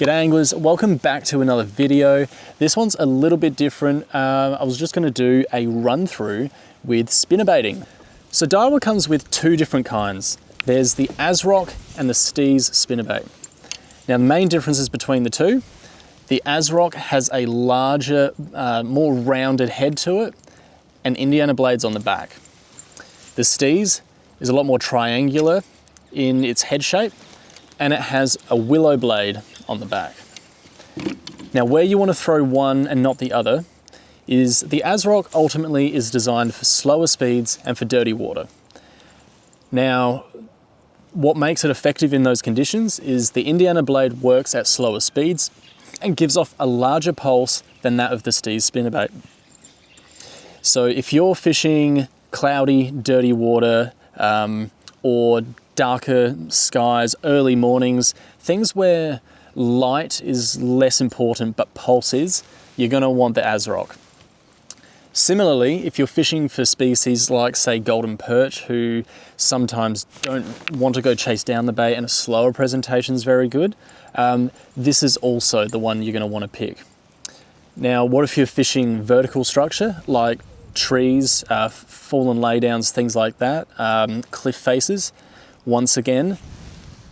G'day anglers, welcome back to another video. This one's a little bit different. I was just going to do a run through with spinnerbaiting. So Daiwa comes with two different kinds. There's the Asroc and the Steez Spinnerbait. Now the main differences between the two, the Asroc has a larger, more rounded head to it and Indiana blades on the back. The Steez is a lot more triangular in its head shape and it has a willow blade on the back. Now where you want to throw one and not the other is the Asroc ultimately is designed for slower speeds and for dirty water. Now what makes it effective in those conditions is the Indiana blade works at slower speeds and gives off a larger pulse than that of the Steez Spinnerbait. So if you're fishing cloudy, dirty water or darker skies, early mornings, things where light is less important but pulse is, you're going to want the Asroc. Similarly, if you're fishing for species like say golden perch who sometimes don't want to go chase down the bait and a slower presentation is very good, this is also the one you're going to want to pick. Now what if you're fishing vertical structure like trees, fallen laydowns, things like that, cliff faces? Once again,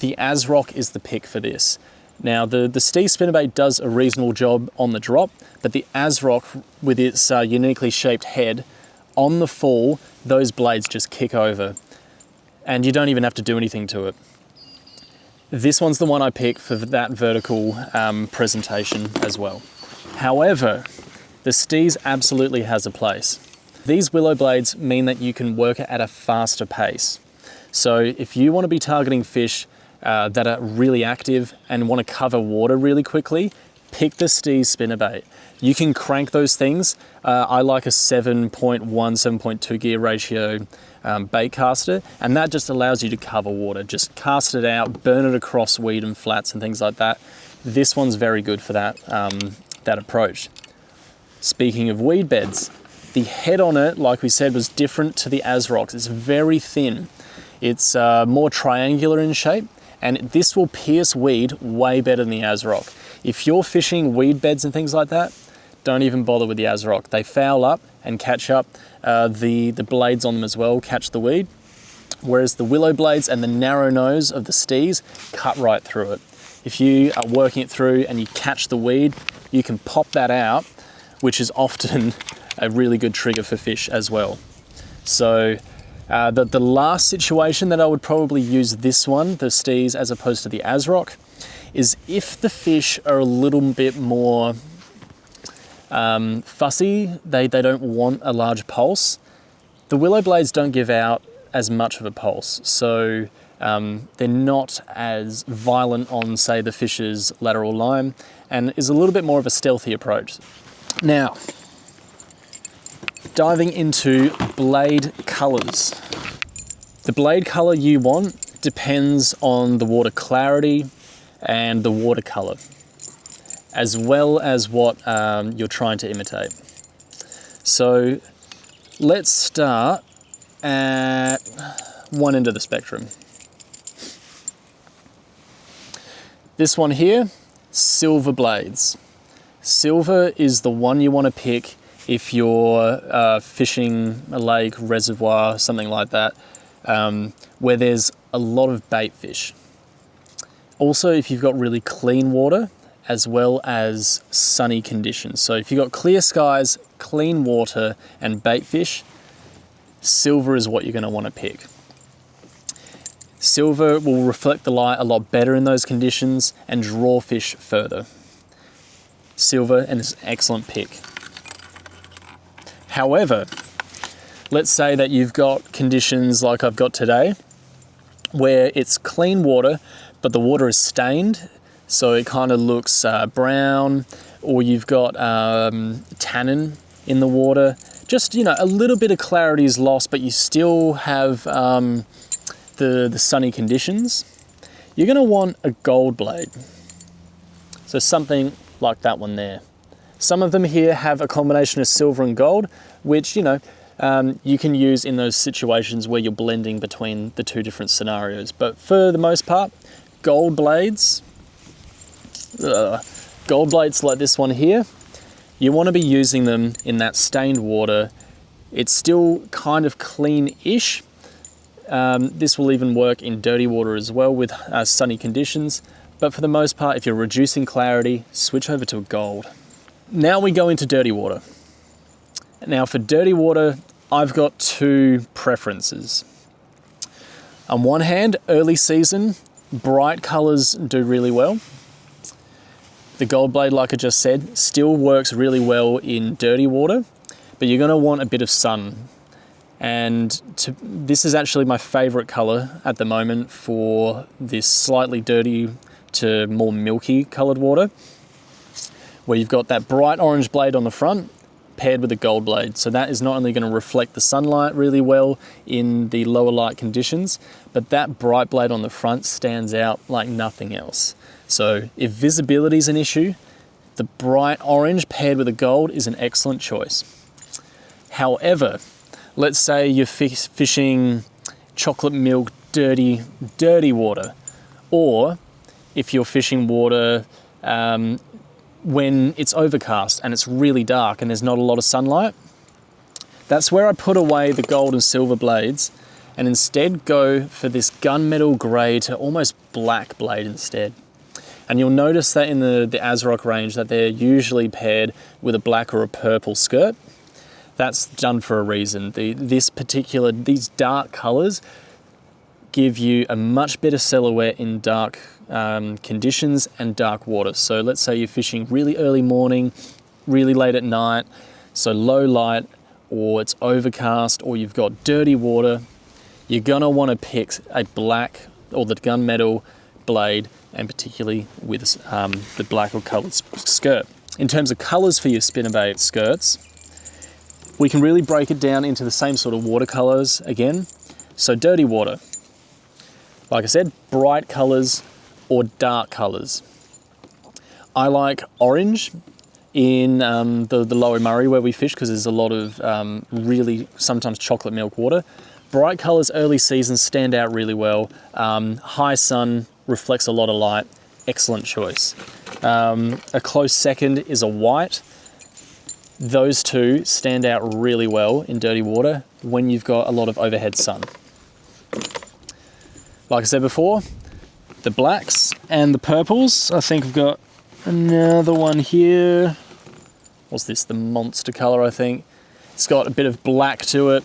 the Asroc is the pick for this. Now the Steez Spinnerbait does a reasonable job on the drop, but the Asroc with its uniquely shaped head, on the fall, those blades just kick over and you don't even have to do anything to it. This one's the one I pick for that vertical presentation as well. However, the Steez absolutely has a place. These willow blades mean that you can work it at a faster pace. So if you want to be targeting fish that are really active and want to cover water really quickly, pick the Steez Spinnerbait. You can crank those things. I like a 7.1, 7.2 gear ratio bait caster, and that just allows you to cover water. Just cast it out, burn it across weed and flats and things like that. This one's very good for that, that approach. Speaking of weed beds, the head on it, like we said, was different to the Asroc. It's very thin. It's more triangular in shape, and this will pierce weed way better than the Asroc. If you're fishing weed beds and things like that, don't even bother with the Asroc. They foul up and catch up the blades on them as well, catch the weed. Whereas the willow blades and the narrow nose of the Steez cut right through it. If you are working it through and you catch the weed, you can pop that out, which is often a really good trigger for fish as well. So the last situation that I would probably use this one, the Steez, as opposed to the Asroc, is if the fish are a little bit more fussy, they don't want a large pulse. The willow blades don't give out as much of a pulse, so they're not as violent on, say, the fish's lateral line, and is a little bit more of a stealthy approach. Now, diving into blade colors. The blade color you want depends on the water clarity and the watercolor, as well as what you're trying to imitate. So let's start at one end of the spectrum. This one here, silver blades. Silver is the one you want to pick if you're fishing a lake, reservoir, something like that, where there's a lot of bait fish. Also, if you've got really clean water, as well as sunny conditions. So if you've got clear skies, clean water, and bait fish, silver is what you're going to want to pick. Silver will reflect the light a lot better in those conditions and draw fish further. Silver, and it's an excellent pick. However, let's say that you've got conditions like I've got today, where it's clean water, but the water is stained, so it kind of looks brown, or you've got tannin in the water. Just, you know, a little bit of clarity is lost, but you still have the sunny conditions. You're going to want a gold blade. So something like that one there. Some of them here have a combination of silver and gold, which, you know, you can use in those situations where you're blending between the two different scenarios. But for the most part, gold blades Gold blades like this one here, you want to be using them in that stained water. It's still kind of clean-ish. This will even work in dirty water as well with sunny conditions. But for the most part, if you're reducing clarity, switch over to a gold. Now we go into dirty water. Now for dirty water, I've got two preferences. On one hand, early season, bright colors do really well. The gold blade, like I just said, still works really well in dirty water, but you're gonna want a bit of sun. And this is actually my favorite color at the moment for this slightly dirty to more milky colored water, where you've got that bright orange blade on the front paired with a gold blade. So that is not only going to reflect the sunlight really well in the lower light conditions, but that bright blade on the front stands out like nothing else. So if visibility is an issue, the bright orange paired with a gold is an excellent choice. However, let's say you're fishing chocolate milk dirty water, or if you're fishing water when it's overcast and it's really dark and there's not a lot of sunlight, that's where I put away the gold and silver blades and instead go for this gunmetal grey to almost black blade instead. And you'll notice that in the Asroc range that they're usually paired with a black or a purple skirt. That's done for a reason. These dark colours give you a much better silhouette in dark conditions and dark water. So let's say you're fishing really early morning, really late at night, so low light, or it's overcast, or you've got dirty water, you're gonna wanna pick a black or the gunmetal blade, and particularly with the black or coloured skirt. In terms of colours for your spinnerbait skirts, we can really break it down into the same sort of watercolours again. So dirty water, like I said, bright colours or dark colours. I like orange in the Lower Murray where we fish because there's a lot of really sometimes chocolate milk water. Bright colours early season stand out really well. High sun reflects a lot of light, excellent choice. A close second is a white. Those two stand out really well in dirty water when you've got a lot of overhead sun. Like I said before, the blacks and the purples. I think I've got another one here. What's this? The monster color, I think. It's got a bit of black to it.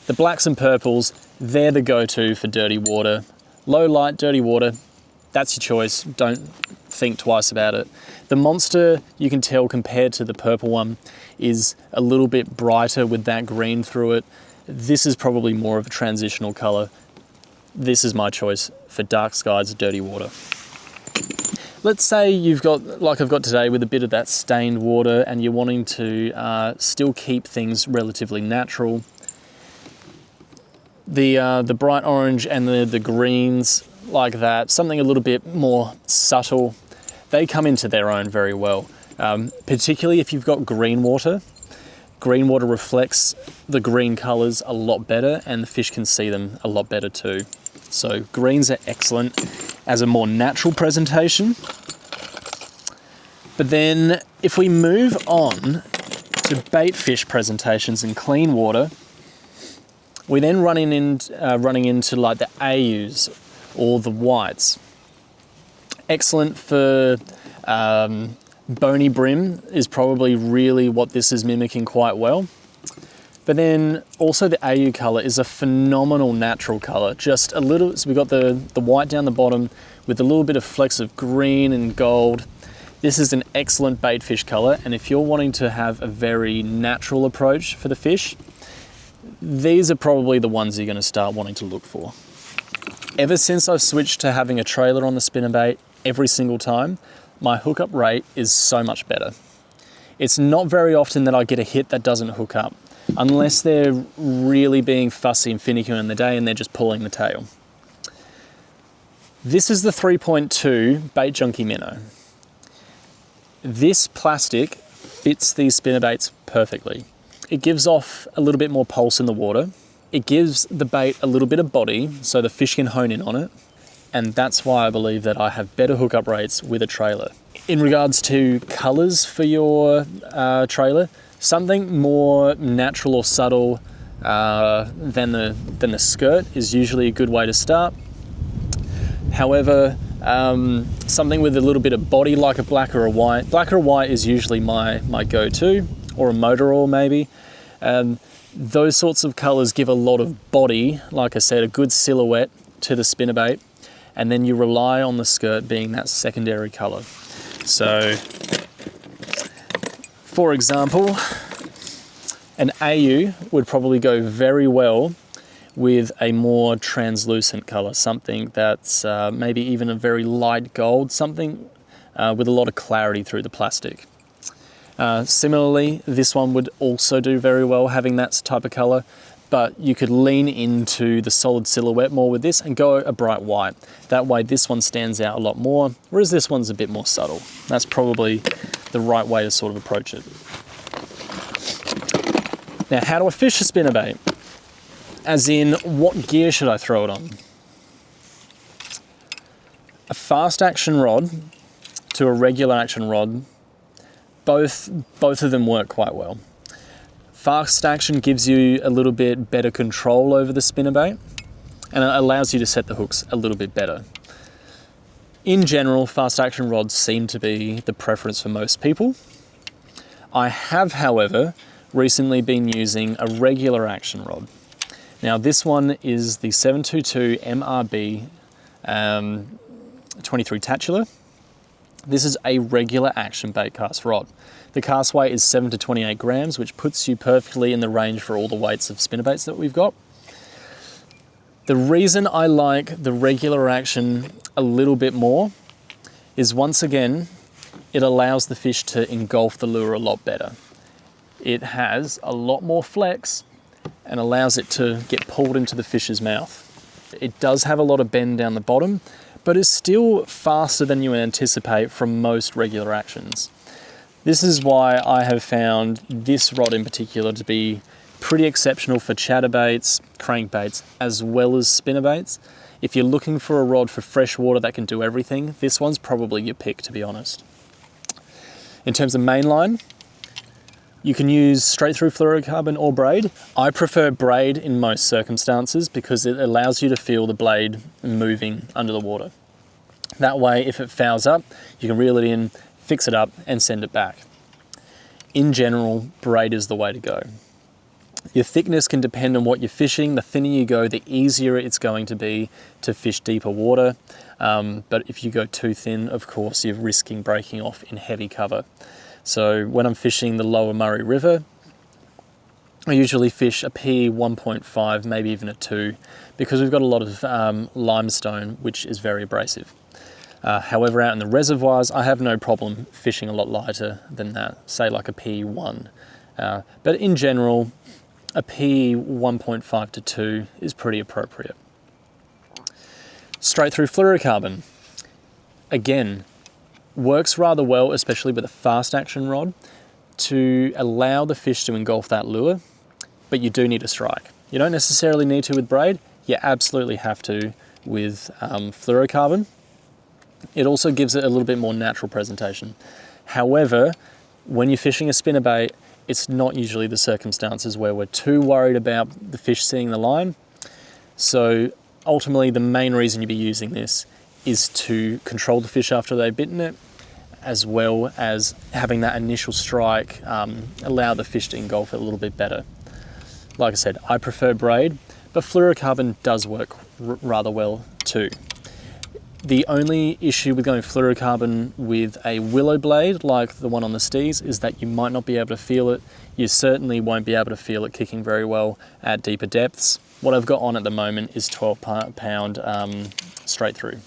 The blacks and purples, they're the go-to for dirty water. Low light, dirty water, that's your choice. Don't think twice about it. The monster, you can tell compared to the purple one, is a little bit brighter with that green through it. This is probably more of a transitional color. This is my choice for dark skies, dirty water. Let's say you've got, like I've got today, with a bit of that stained water and you're wanting to still keep things relatively natural. The bright orange and the greens like that, something a little bit more subtle, they come into their own very well. Particularly if you've got green water. Green water reflects the green colors a lot better and the fish can see them a lot better too. So greens are excellent as a more natural presentation. But then if we move on to bait fish presentations in clean water, we then running into like the AUs or the whites. Excellent for bony brim is probably really what this is mimicking quite well. But then also the AU color is a phenomenal natural color. Just a little, so we've got the white down the bottom with a little bit of flecks of green and gold. This is an excellent bait fish color. And if you're wanting to have a very natural approach for the fish, these are probably the ones you're gonna start wanting to look for. Ever since I've switched to having a trailer on the spinnerbait every single time, my hookup rate is so much better. It's not very often that I get a hit that doesn't hook up, unless they're really being fussy and finicky in the day and they're just pulling the tail. This is the 3.2 Bait Junkie Minnow. This plastic fits these spinnerbaits perfectly. It gives off a little bit more pulse in the water. It gives the bait a little bit of body so the fish can hone in on it. and that's why I believe that I have better hookup rates with a trailer. In regards to colors for your trailer, something more natural or subtle than the skirt is usually a good way to start. However, something with a little bit of body, like a black or a white. Black or white is usually my go-to, or a motor oil maybe. Those sorts of colors give a lot of body, like I said, a good silhouette to the spinnerbait, and then you rely on the skirt being that secondary color. So, for example, an AU would probably go very well with a more translucent color, something that's maybe even a very light gold, something with a lot of clarity through the plastic. Similarly, this one would also do very well having that type of color, but you could lean into the solid silhouette more with this and go a bright white. That way this one stands out a lot more, whereas this one's a bit more subtle. That's probably the right way to sort of approach it. Now, how do I fish a spinnerbait? As in, what gear should I throw it on? A fast action rod to a regular action rod, both of them work quite well. Fast action gives you a little bit better control over the spinnerbait, and it allows you to set the hooks a little bit better. In general, fast action rods seem to be the preference for most people. I have, however, recently been using a regular action rod. Now this one is the 722 MRB 23 Tatula. This is a regular action bait cast rod. The cast weight is 7 to 28 grams, which puts you perfectly in the range for all the weights of spinnerbaits that we've got. The reason I like the regular action a little bit more is, once again, it allows the fish to engulf the lure a lot better. It has a lot more flex and allows it to get pulled into the fish's mouth. It does have a lot of bend down the bottom, but is still faster than you would anticipate from most regular actions. This is why I have found this rod in particular to be pretty exceptional for chatterbaits, crankbaits, as well as spinnerbaits. If you're looking for a rod for freshwater that can do everything, this one's probably your pick, to be honest. In terms of mainline, you can use straight through fluorocarbon or braid. I prefer braid in most circumstances because it allows you to feel the blade moving under the water. That way, if it fouls up, you can reel it in, fix it up, and send it back. In general, braid is the way to go. Your thickness can depend on what you're fishing. The thinner you go, the easier it's going to be to fish deeper water. But if you go too thin, of course, you're risking breaking off in heavy cover. So when I'm fishing the lower Murray River, I usually fish a PE 1.5, maybe even a 2, because we've got a lot of limestone, which is very abrasive. However, out in the reservoirs, I have no problem fishing a lot lighter than that, say like a PE 1. But in general, a PE 1.5 to 2 is pretty appropriate. Straight through fluorocarbon, again, works rather well, especially with a fast action rod, to allow the fish to engulf that lure, but you do need a strike. You don't necessarily need to with braid, you absolutely have to with fluorocarbon. It also gives it a little bit more natural presentation. However, when you're fishing a spinnerbait, it's not usually the circumstances where we're too worried about the fish seeing the line. So ultimately, the main reason you'd be using this is to control the fish after they've bitten it, as well as having that initial strike allow the fish to engulf it a little bit better. Like I said, I prefer braid, but fluorocarbon does work rather well too. The only issue with going fluorocarbon with a willow blade like the one on the Steez is that you might not be able to feel it. You certainly won't be able to feel it kicking very well at deeper depths. What I've got on at the moment is 12 pound straight through.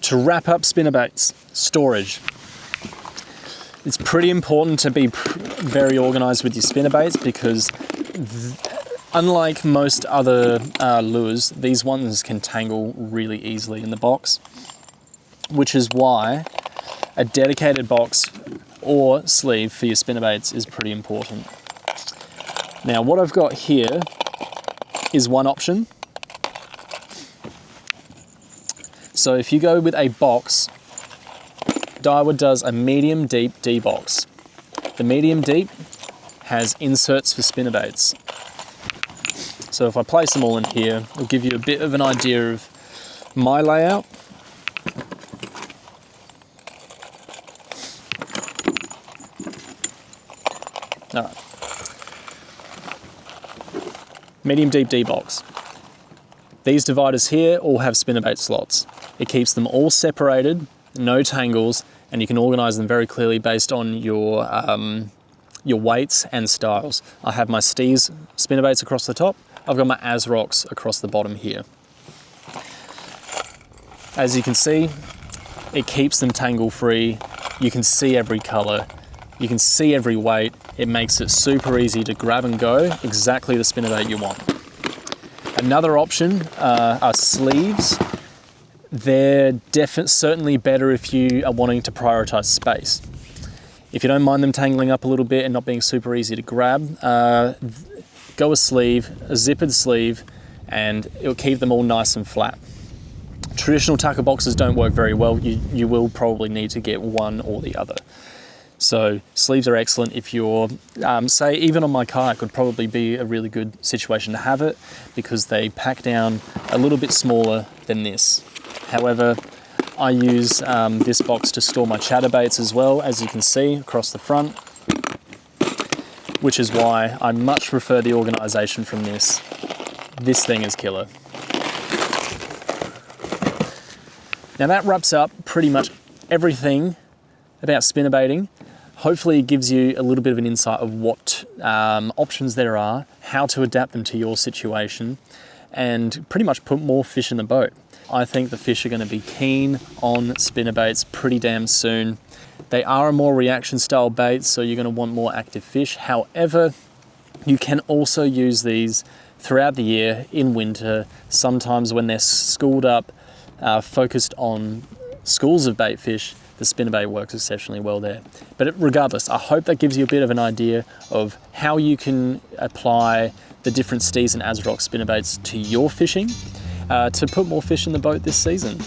To wrap up spinnerbaits, storage. It's pretty important to be very organized with your spinnerbaits because unlike most other lures, these ones can tangle really easily in the box, which is why a dedicated box or sleeve for your spinnerbaits is pretty important. Now, what I've got here is one option. So if you go with a box, Daiwa does a medium deep D box. The medium deep has inserts for spinnerbaits. So if I place them all in here, it'll give you a bit of an idea of my layout. All right. Medium deep D box. These dividers here all have spinnerbait slots. It keeps them all separated, no tangles, and you can organize them very clearly based on your weights and styles. I have my Steez Spinnerbaits across the top. I've got my Asrocs across the bottom here. As you can see, it keeps them tangle free. You can see every color. You can see every weight. It makes it super easy to grab and go exactly the spinnerbait you want. Another option are sleeves. They're certainly better if you are wanting to prioritize space. If you don't mind them tangling up a little bit and not being super easy to grab, go a sleeve, a zippered sleeve, and it'll keep them all nice and flat. Traditional tackle boxes don't work very well. You will probably need to get one or the other. So sleeves are excellent if you're, say even on my kayak would probably be a really good situation to have it because they pack down a little bit smaller than this. However, I use this box to store my chatterbaits as well, as you can see across the front, which is why I much prefer the organization from this. This thing is killer. Now that wraps up pretty much everything about spinnerbaiting. Hopefully it gives you a little bit of an insight of what options there are, how to adapt them to your situation, and pretty much put more fish in the boat. I think the fish are going to be keen on spinnerbaits pretty damn soon. They are a more reaction style bait, so you're going to want more active fish. However, you can also use these throughout the year, in winter, sometimes when they're schooled up, focused on schools of bait fish. The spinnerbait works exceptionally well there. But regardless, I hope that gives you a bit of an idea of how you can apply the different Steez and Asroc spinnerbaits to your fishing to put more fish in the boat this season.